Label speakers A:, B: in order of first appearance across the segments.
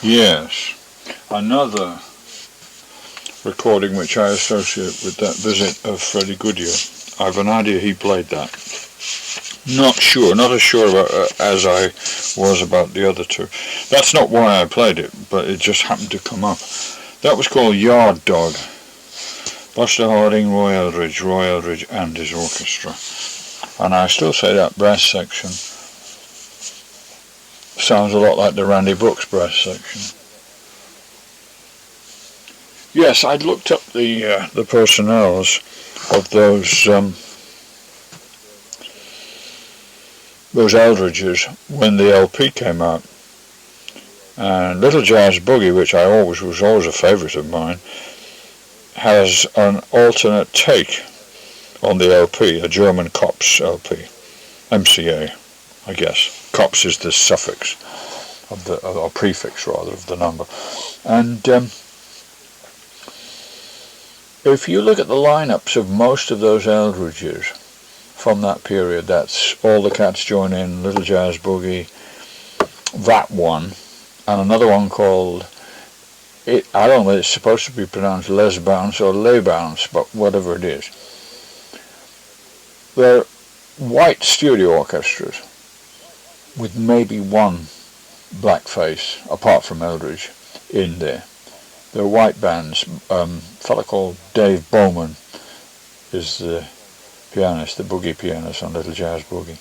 A: Yes, another recording which I associate with that visit of Freddie Goodyear. I've an idea he played that. Not as sure about as I was about the other two. That's not why I played it, but it just happened to come up. That was called Yard Dog. Buster Harding, Roy Eldridge and his orchestra. And I still say that brass section sounds a lot like the Randy Brooks brass section. Yes, I'd looked up the personnels of those Eldridges when the LP came out. And Little Jazz Boogie, which was always a favourite of mine, has an alternate take on the LP, a German Kops LP, MCA, I guess. Kops is the suffix of or prefix rather of the number. And if you look at the lineups of most of those Eldridges from that period, that's All the Cats Join In, Little Jazz Boogie, that one, and another one called, I don't know whether it's supposed to be pronounced Les Bounce or Les Bounce, but whatever it is. They're white studio orchestras with maybe one blackface, apart from Eldridge, in there. They're white bands. A fellow called Dave Bowman is the pianist, the boogie pianist on Little Jazz Boogie.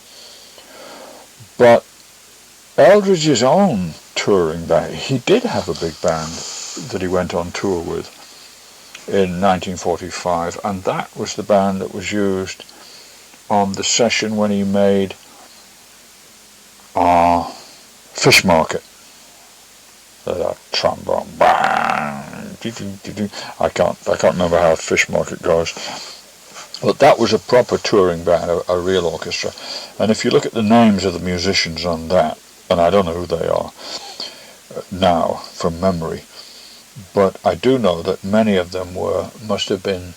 A: But Eldridge's own touring band, he did have a big band that he went on tour with in 1945, and that was the band that was used on the session when he made Fish Market. That trombone, I can't remember how Fish Market goes, but that was a proper touring band, a real orchestra. And if you look at the names of the musicians on that, and I don't know who they are now from memory, but I do know that many of them must have been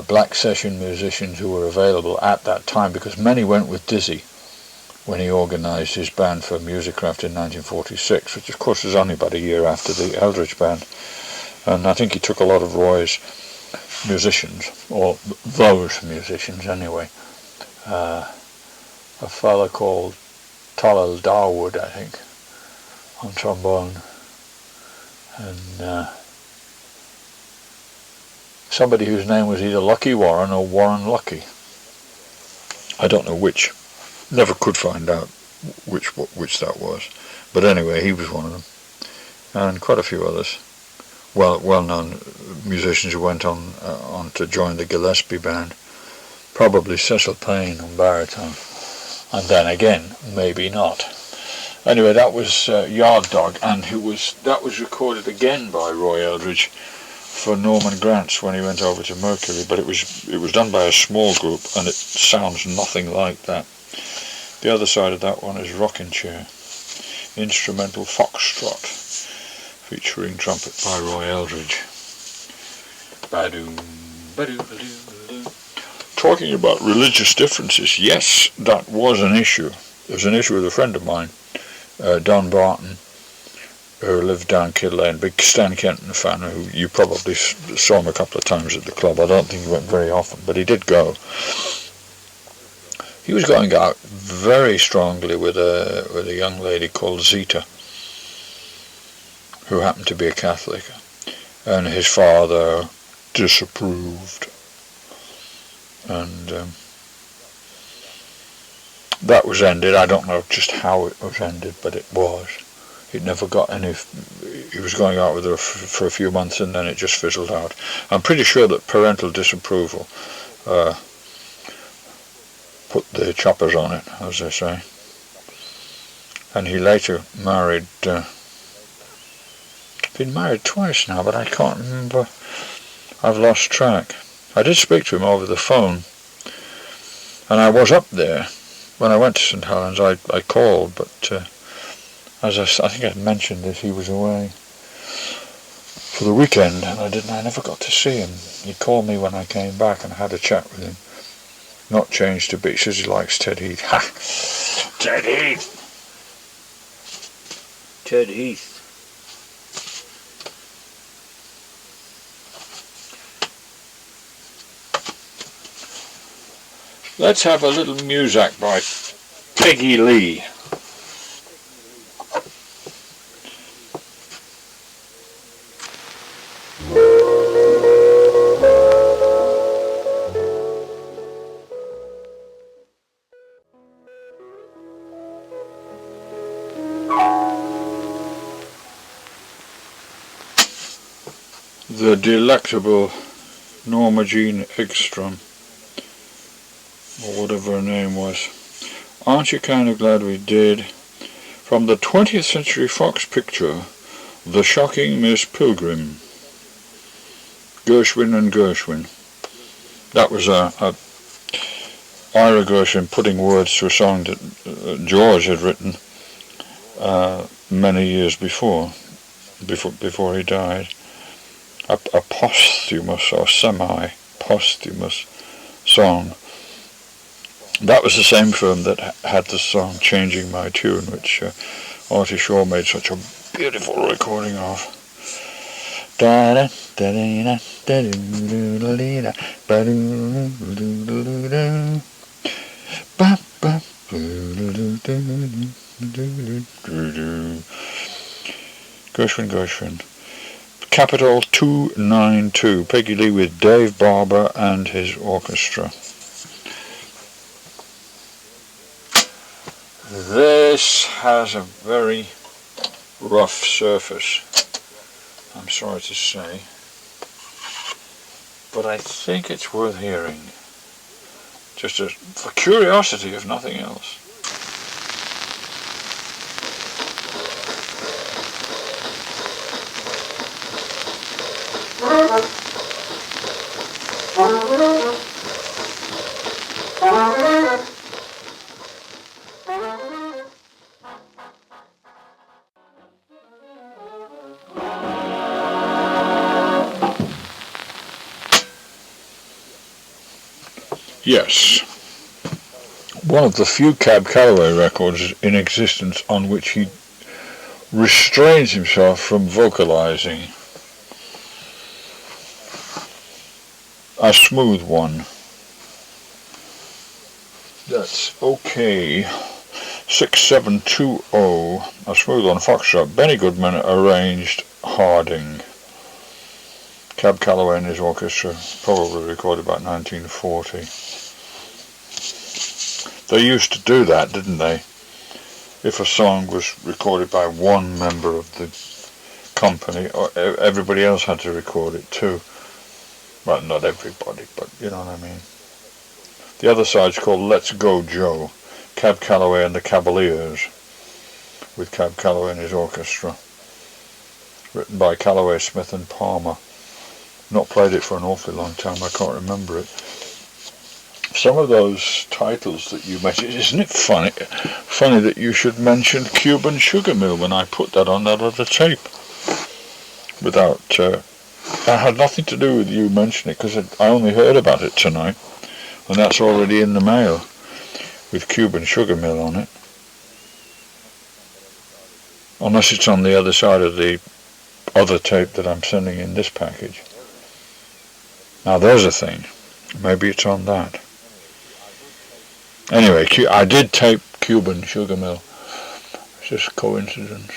A: black session musicians who were available at that time, because many went with Dizzy when he organised his band for Musicraft in 1946, which of course was only about a year after the Eldridge band. And I think he took a lot of Roy's musicians, or those musicians anyway. A fella called Talal Darwood, I think, on trombone, and somebody whose name was either Lucky Warren or Warren Lucky. I don't know which. Never could find out which that was. But anyway, he was one of them. And quite a few others. Well-known musicians who went on to join the Gillespie band. Probably Cecil Payne on baritone. And then again, maybe not. Anyway, that was Yard Dog, and that was recorded again by Roy Eldridge for Norman Granz when he went over to Mercury, but it was done by a small group, and it sounds nothing like that. The other side of that one is Rocking Chair, instrumental foxtrot, featuring trumpet by Roy Eldridge. Ba-doom, ba-doom, ba-doom. Talking about religious differences, yes, that was an issue. There was an issue with a friend of mine, Don Barton, who lived down Kidd Lane, big Stan Kenton fan, who you probably saw him a couple of times at the club. I don't think he went very often, but he did go. He was going out very strongly with a young lady called Zita, who happened to be a Catholic, and his father disapproved. And that was ended. I don't know just how it was ended, but it was. It never got any. He was going out with her for a few months, and then it just fizzled out. I'm pretty sure that parental disapproval put the choppers on it, as they say. And he later married. Been married twice now, but I can't remember. I've lost track. I did speak to him over the phone, and I was up there when I went to St Helens. I called, but as I think I mentioned this, he was away for the weekend, and I never got to see him. He called me when I came back and had a chat with him. Not changed a bit. He says he likes Ted Heath. Ha! Ted Heath! Ted Heath. Let's have a little music by Peggy Lee. The delectable Norma Jean Ekstrom, or whatever her name was. Aren't you kind of glad we did? From the 20th Century Fox picture, The Shocking Miss Pilgrim. Gershwin and Gershwin. That was Ira Gershwin putting words to a song that George had written many years before he died. A posthumous or semi-posthumous song. That was the same firm that had the song Changing My Tune, which Artie Shaw made such a beautiful recording of. Gershwin. Capital 292, Peggy Lee with Dave Barber and his orchestra. This has a very rough surface, I'm sorry to say, but I think it's worth hearing, just for curiosity if nothing else. Yes, one of the few Cab Calloway records in existence on which he restrains himself from vocalizing. A smooth one. That's okay. 6720, a smooth one, Foxtrot. Benny Goodman arranged Harding. Cab Calloway and his orchestra, probably recorded about 1940. They used to do that, didn't they? If a song was recorded by one member of the company, or everybody else had to record it too. Well, not everybody, but you know what I mean. The other side's called Let's Go Joe, Cab Calloway and the Cavaliers, with Cab Calloway and his orchestra. Written by Calloway, Smith and Palmer. Not played it for an awfully long time, I can't remember it. Some of those titles that you mentioned, isn't it funny that you should mention Cuban Sugar Mill when I put that on that other tape? Without, that had nothing to do with you mentioning it, because I only heard about it tonight, and that's already in the mail, with Cuban Sugar Mill on it. Unless it's on the other side of the other tape that I'm sending in this package. Now there's a thing. Maybe it's on that. Anyway, I did tape Cuban Sugar Mill. It's just coincidence.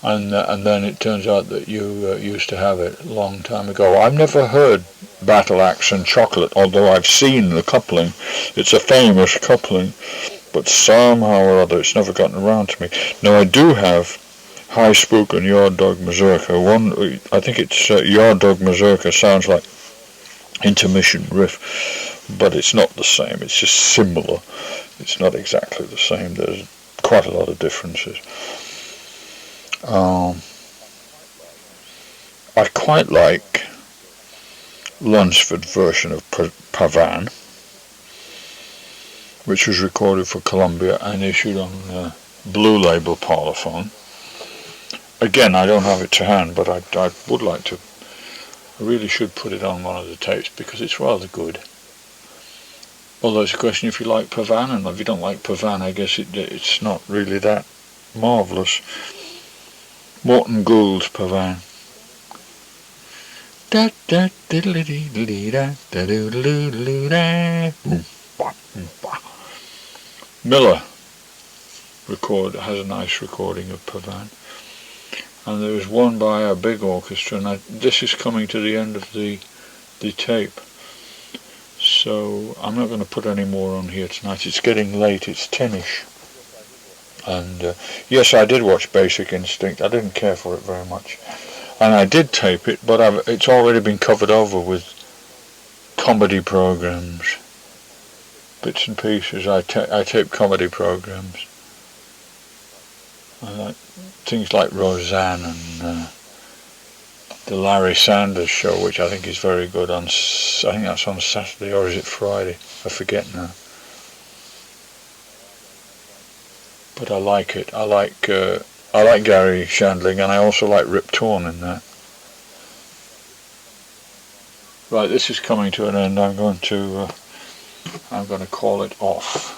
A: And then it turns out that you used to have it a long time ago. I've never heard Battle Axe and Chocolate, although I've seen the coupling. It's a famous coupling, but somehow or other it's never gotten around to me. Now I do have High Spook and Yard Dog Mazurka. One, I think it's Yard Dog Mazurka sounds like intermission riff, but it's not the same. It's just similar. It's not exactly the same. There's quite a lot of differences. I quite like Lunsford's version of Pavan, which was recorded for Columbia and issued on Blue Label Parlophone. Again, I don't have it to hand, but I would like to. I really should put it on one of the tapes because it's rather good. Although it's a question if you like Pavan, and if you don't like Pavan, I guess it's not really that marvellous. Morton Gould's Pavan. Da da diddly diddly da da doo doo doo da. Miller has a nice recording of Pavan, and there was one by a big orchestra, and this is coming to the end of the tape, so I'm not going to put any more on here tonight. It's getting late, it's 10ish, and yes, I did watch Basic Instinct. I didn't care for it very much, and I did tape it, but it's already been covered over with comedy programs, bits and pieces. I tape comedy programs, things like Roseanne and the Larry Sanders Show, which I think is very good. I think that's on Saturday, or is it Friday? I forget now. But I like it. I like Gary Shandling, and I also like Rip Torn in that. Right, this is coming to an end. I'm going to call it off.